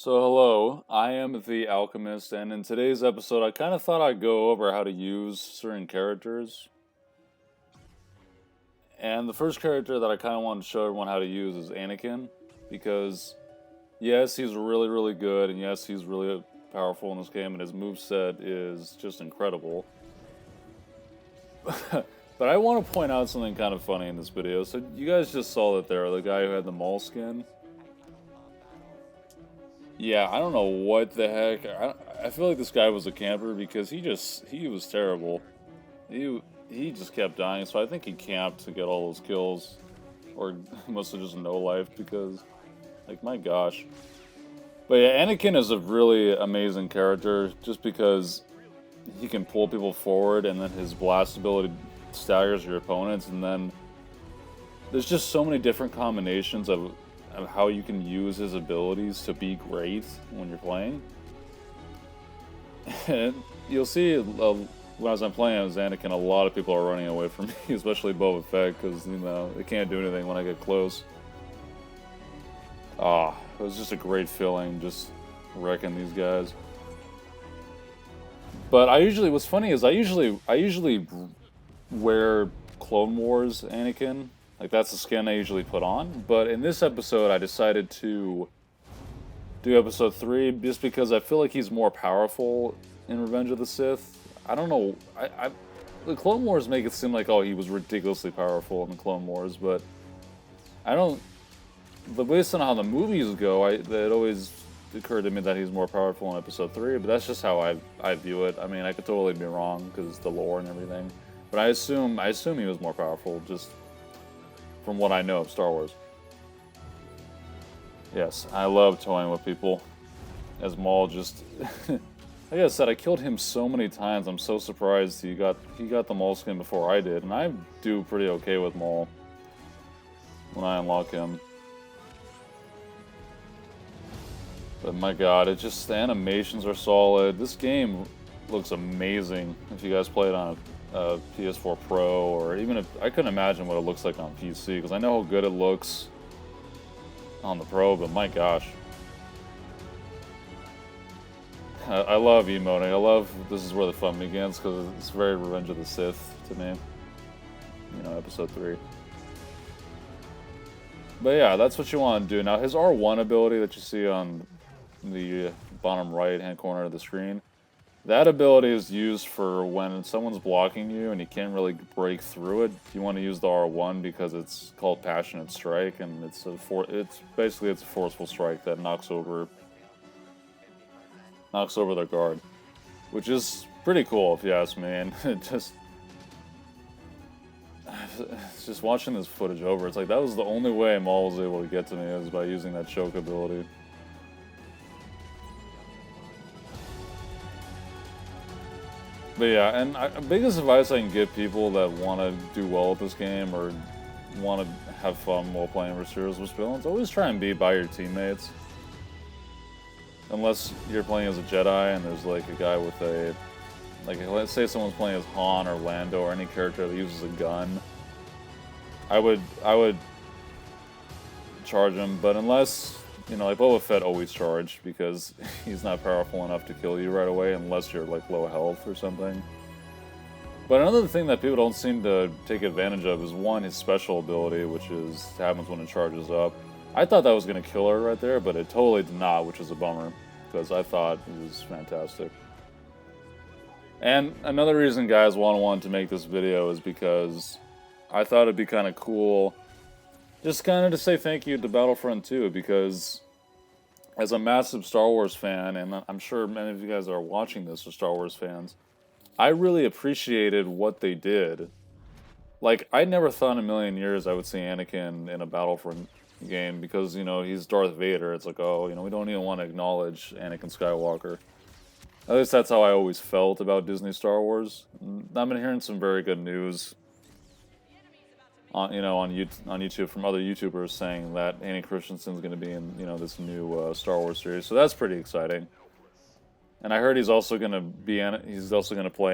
So hello, I am the Alchemist, and in today's episode I kind of thought I'd go over how to use certain characters. And the first character that I kind of wanted to show everyone how to use is Aniken, because yes, he's really good, and yes, he's really powerful in this game, and his moveset is just incredible. But I want to point out something kind of funny in this video. So you guys just saw that there, the guy who had the mole skin. Yeah, I don't know what the heck. I feel like this guy was a camper because he was terrible. He just kept dying, so I think he camped to get all those kills, or must have just no life because, like, my gosh. But yeah, Anakin is a really amazing character just because he can pull people forward, and then his blast ability staggers your opponents, and then there's just so many different combinations of how you can use his abilities to be great when you're playing. And you'll see when I'm playing as Anakin, a lot of people are running away from me, especially Boba Fett, because, you know, they can't do anything when I get close. It was just a great feeling, just wrecking these guys. But what's funny is I usually wear Clone Wars Anakin. Like, that's the skin I usually put on. But in this episode, I decided to do episode 3 just because I feel like he's more powerful in Revenge of the Sith. I don't know. The Clone Wars make it seem like, oh, he was ridiculously powerful in the Clone Wars, but I don't. But based on how the movies go, it always occurred to me that he's more powerful in episode 3, but that's just how I view it. I mean, I could totally be wrong because the lore and everything. But I assume he was more powerful, just from what I know of Star Wars. Yes, I love toying with people. As Maul just... Like I said, I killed him so many times, I'm so surprised he got the Maul skin before I did, and I do pretty okay with Maul when I unlock him. But my god, the animations are solid. This game looks amazing if you guys play it on a PS4 Pro, or even if I couldn't imagine what it looks like on PC, because I know how good it looks on the Pro, but my gosh. I love emoting. I love this is where the fun begins, because it's very Revenge of the Sith to me. You know, episode 3. But yeah, that's what you want to do. Now, his R1 ability that you see on the bottom right-hand corner of the screen, that ability is used for when someone's blocking you and you can't really break through it. You want to use the R1 because it's called Passionate Strike, and it's basically a forceful strike that knocks over their guard, which is pretty cool if you ask me. And it's just watching this footage over, it's like that was the only way Maul was able to get to me, is by using that choke ability. But yeah, and biggest advice I can give people that want to do well at this game or want to have fun while playing with serious villains, always try and be by your teammates. Unless you're playing as a Jedi and there's like a guy with a, like, let's say someone's playing as Han or Lando or any character that uses a gun, I would charge him. But unless, you know, like Boba Fett always charge, because he's not powerful enough to kill you right away unless you're like low health or something. But another thing that people don't seem to take advantage of is, one, his special ability, which happens when it charges up. I thought that was going to kill her right there, but it totally did not, which is a bummer, because I thought it was fantastic. And another reason guys wanted to make this video is because I thought it'd be kind of cool just kind of to say thank you to Battlefront 2, because as a massive Star Wars fan, and I'm sure many of you guys that are watching this are Star Wars fans, I really appreciated what they did. Like, I never thought in a million years I would see Anakin in a Battlefront game, because, you know, he's Darth Vader. It's like, oh, you know, we don't even want to acknowledge Anakin Skywalker. At least that's how I always felt about Disney Star Wars. I've been hearing some very good news on YouTube from other YouTubers saying that Andy Christensen's going to be in, you know, this new Star Wars series, so that's pretty exciting. And I heard he's also going to play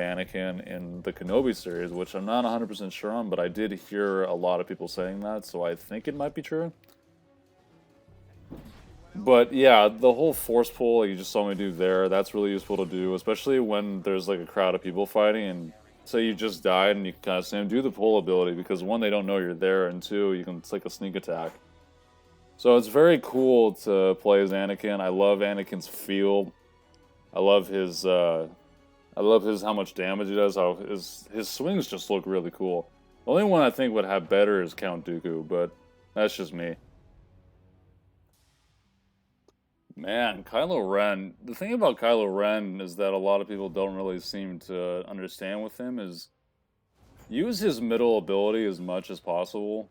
Anakin in the Kenobi series, which I'm not 100% sure on, but I did hear a lot of people saying that, so I think it might be true. But yeah, the whole force pull like you just saw me do there, that's really useful to do, especially when there's like a crowd of people fighting and say you just died and you can kind of see them do the pull ability because one, they don't know you're there, and two, you can, it's like a sneak attack. So it's very cool to play as Anakin. I love Anakin's feel. I love his how much damage he does, how his swings just look really cool. The only one I think would have better is Count Dooku, but that's just me. Man, Kylo Ren. The thing about Kylo Ren is that a lot of people don't really seem to understand with him is use his middle ability as much as possible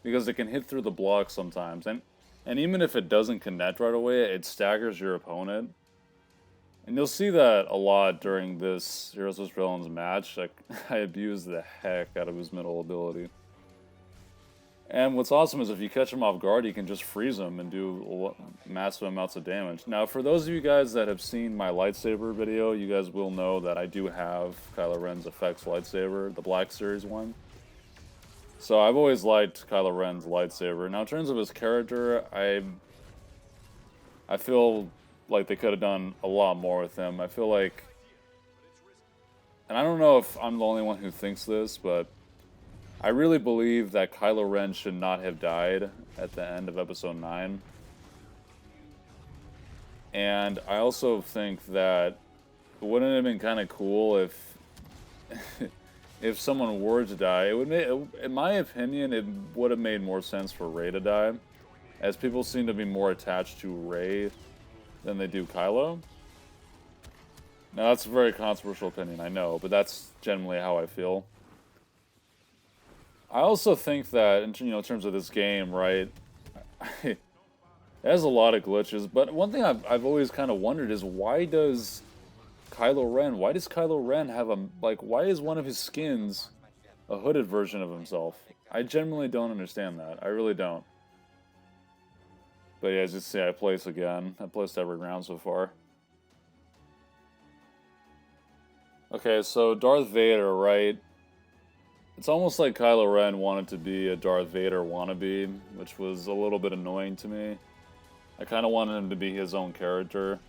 because it can hit through the block sometimes, and even if it doesn't connect right away, it staggers your opponent. And you'll see that a lot during this Heroes vs. Villains match. Like, I abused the heck out of his middle ability. And what's awesome is if you catch him off guard, you can just freeze him and do massive amounts of damage. Now, for those of you guys that have seen my lightsaber video, you guys will know that I do have Kylo Ren's effects lightsaber, the Black Series one. So I've always liked Kylo Ren's lightsaber. Now, in terms of his character, I feel like they could have done a lot more with him. I feel like, and I don't know if I'm the only one who thinks this, but I really believe that Kylo Ren should not have died at the end of Episode 9. And I also think that wouldn't it have been kind of cool if if someone were to die? It would make, in my opinion, it would have made more sense for Rey to die, as people seem to be more attached to Rey than they do Kylo. Now that's a very controversial opinion, I know, but that's generally how I feel. I also think that, in terms of this game, right, it has a lot of glitches, but one thing I've always kind of wondered is why does Kylo Ren have why is one of his skins a hooded version of himself? I genuinely don't understand that. I really don't. But yeah, as you see, I place again. I placed every round so far. Okay, so Darth Vader, right? It's almost like Kylo Ren wanted to be a Darth Vader wannabe, which was a little bit annoying to me. I kind of wanted him to be his own character.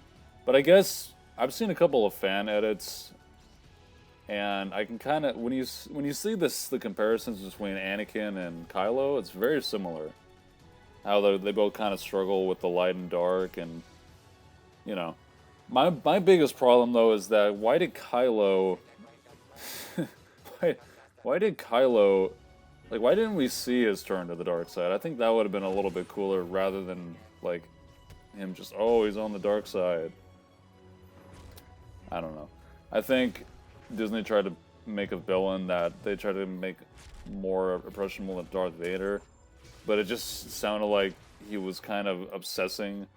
But I guess I've seen a couple of fan edits, and I can kind of, when you see the comparisons between Anakin and Kylo, it's very similar. How they both kind of struggle with the light and dark, and my biggest problem though is that why did Kylo why didn't we see his turn to the dark side? I think that would have been a little bit cooler rather than like him just he's on the dark side. I don't know. I think Disney tried to make a villain that they tried to make more impressionable than Darth Vader. But it just sounded like he was kind of obsessing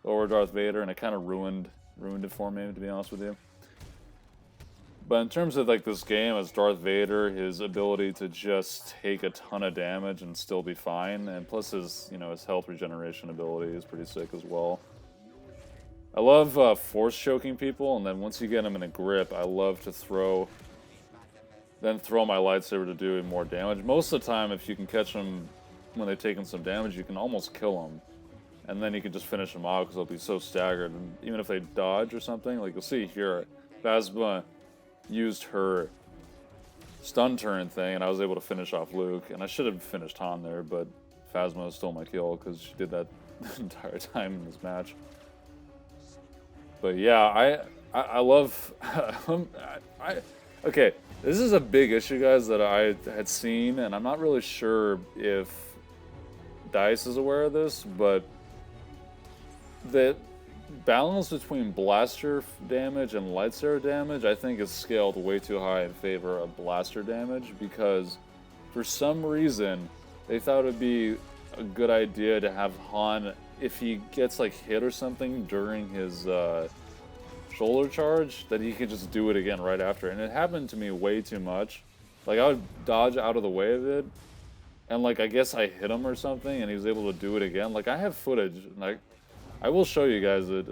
over Darth Vader, and it kind of ruined it for me, to be honest with you. But in terms of like this game as Darth Vader, his ability to just take a ton of damage and still be fine, and plus his his health regeneration ability is pretty sick as well. I love force choking people, and then once you get them in a grip, I love to throw my lightsaber to do more damage. Most of the time, if you can catch them when they've taken some damage, you can almost kill them. And then you can just finish them off because they'll be so staggered. And even if they dodge or something, like you'll see here, Phasma used her stun turn thing, and I was able to finish off Luke. And I should have finished Han there, but Phasma stole my kill because she did that the entire time in this match. But yeah, I love... okay, this is a big issue, guys, that I had seen, and I'm not really sure if DICE is aware of this, but the balance between blaster damage and lightsaber damage, I think, is scaled way too high in favor of blaster damage, because for some reason they thought it would be a good idea to have Han, if he gets like hit or something during his shoulder charge, that he could just do it again right after. And it happened to me way too much. Like, I would dodge out of the way of it, and like I guess I hit him or something, and he was able to do it again. Like, I have footage, like I will show you guys it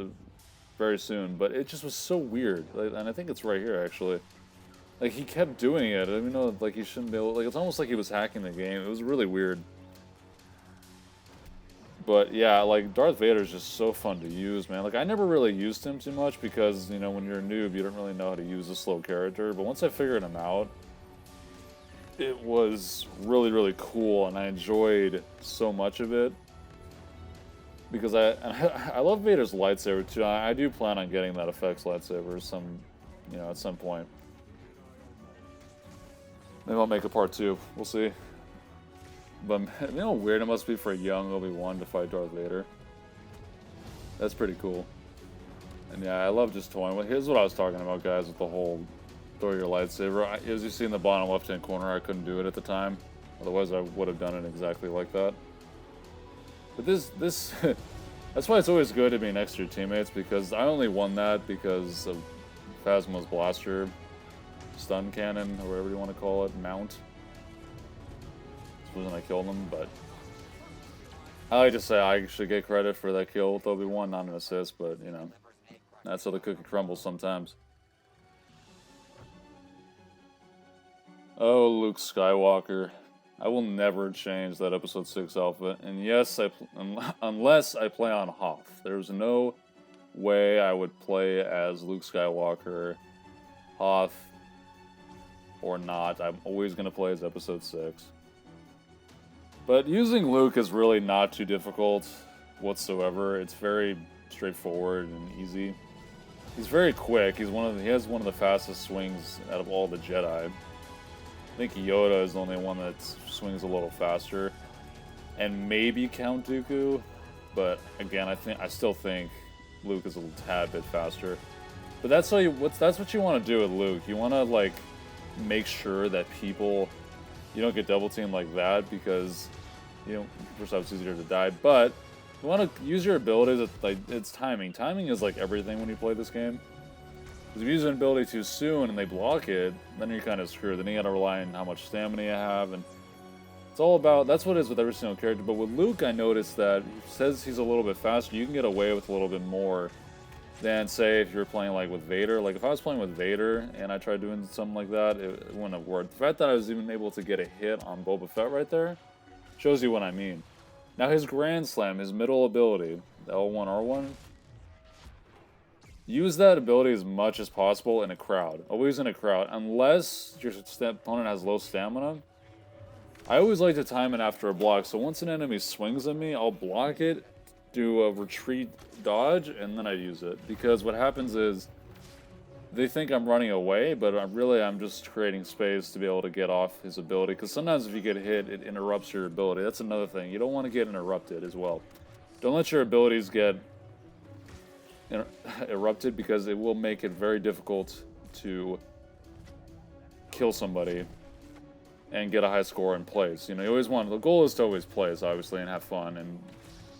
very soon, but it just was so weird. Like, and I think it's right here actually. Like, he kept doing it. I mean, no, like he shouldn't be able. Like, it's almost like he was hacking the game. It was really weird. But yeah, like Darth Vader is just so fun to use, man. Like I never really used him too much because, you know, when you're a noob, you don't really know how to use a slow character. But once I figured him out, it was really, really cool, and I enjoyed so much of it. Because I love Vader's lightsaber too. I do plan on getting that effects lightsaber at some point. Maybe I'll make a part 2. We'll see. But you know how weird it must be for a young Obi-Wan to fight Darth Vader? That's pretty cool. And yeah, I love just toying with. Here's what I was talking about, guys, with the whole throw your lightsaber. As you see in the bottom left-hand corner, I couldn't do it at the time. Otherwise, I would have done it exactly like that. But this that's why it's always good to be next to your teammates, because I only won that because of Phasma's blaster stun cannon, or whatever you want to call it, mount. This wasn't I killed him, but I like to say I should get credit for that kill with Obi-Wan, not an assist, but you know, that's how the cookie crumbles sometimes. Oh, Luke Skywalker. I will never change that Episode 6 outfit, and yes, unless I play on Hoth. There's no way I would play as Luke Skywalker, Hoth, or not. I'm always going to play as Episode 6. But using Luke is really not too difficult whatsoever. It's very straightforward and easy. He's very quick. He has one of the fastest swings out of all the Jedi. I think Yoda is the only one that swings a little faster, and maybe Count Dooku, but again, I still think Luke is a tad bit faster. But that's what you want to do with Luke. You want to like make sure that you don't get double teamed like that, because first off, it's easier to die, but you want to use your abilities. It's timing. Timing is like everything when you play this game. Because if you use an ability too soon and they block it, then you're kind of screwed. Then you gotta rely on how much stamina you have, and it's all about, that's what it is with every single character. But with Luke, I noticed that he says he's a little bit faster. You can get away with a little bit more than, say, if you're playing like with Vader. Like if I was playing with Vader and I tried doing something like that, it wouldn't have worked. The fact that I was even able to get a hit on Boba Fett right there shows you what I mean. Now his Grand Slam, his middle ability, the L1R1, use that ability as much as possible in a crowd. Always in a crowd. Unless your opponent has low stamina. I always like to time it after a block. So once an enemy swings at me, I'll block it, do a retreat dodge, and then I use it. Because what happens is, they think I'm running away, but I'm just creating space to be able to get off his ability. Because sometimes if you get hit, it interrupts your ability. That's another thing. You don't want to get interrupted as well. Don't let your abilities get erupted, because it will make it very difficult to kill somebody and get a high score in place. The goal is to always place, obviously, and have fun, and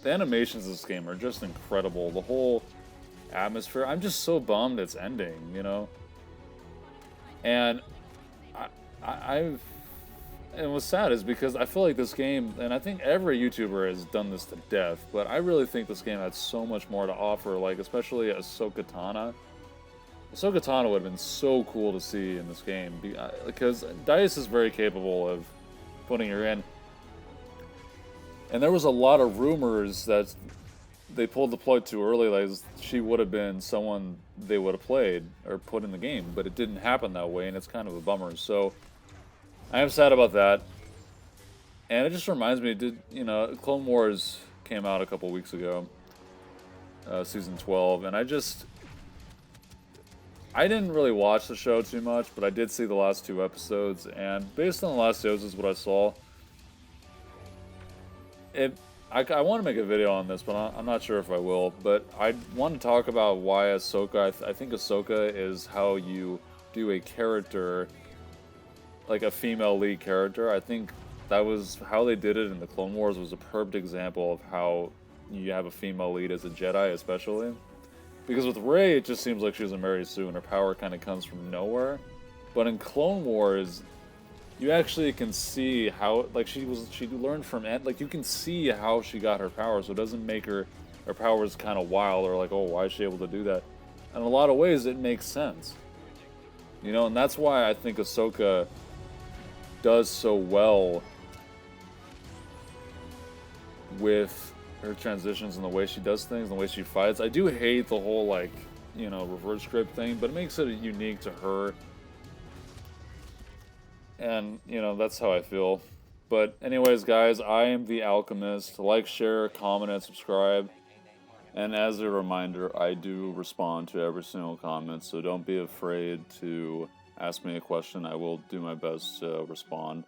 the animations of this game are just incredible. The whole atmosphere, I'm just so bummed it's ending, and and what's sad is because I feel like this game, and I think every YouTuber has done this to death, but I really think this game had so much more to offer, like especially Ahsoka Tano. Ahsoka Tano would have been so cool to see in this game, because DICE is very capable of putting her in. And there was a lot of rumors that they pulled the plug too early, like she would have been someone they would have played or put in the game, but it didn't happen that way, and it's kind of a bummer. So I am sad about that. And it just reminds me, Clone Wars came out a couple weeks ago, season 12, and I didn't really watch the show too much, but I did see the last 2 episodes, and based on the last 2 episodes, what I saw, I want to make a video on this, but I'm not sure if I will, but I want to talk about why Ahsoka, I think Ahsoka is how you do a character, like a female lead character. I think that was how they did it in the Clone Wars, was a perfect example of how you have a female lead as a Jedi, especially. Because with Rey, it just seems like she was a Mary Sue, and her power kind of comes from nowhere. But in Clone Wars, you actually can see how, like, she learned from it. Like, you can see how she got her power, so it doesn't make her powers kind of wild, or like, oh, why is she able to do that? In a lot of ways, it makes sense. And that's why I think Ahsoka does so well with her transitions and the way she does things, and the way she fights. I do hate the whole, like, you know, reverse grip thing, but it makes it unique to her. And, you know, that's how I feel. But anyways, guys, I am the Alchemist. Like, share, comment, and subscribe. And as a reminder, I do respond to every single comment, so don't be afraid to ask me a question. I will do my best to respond.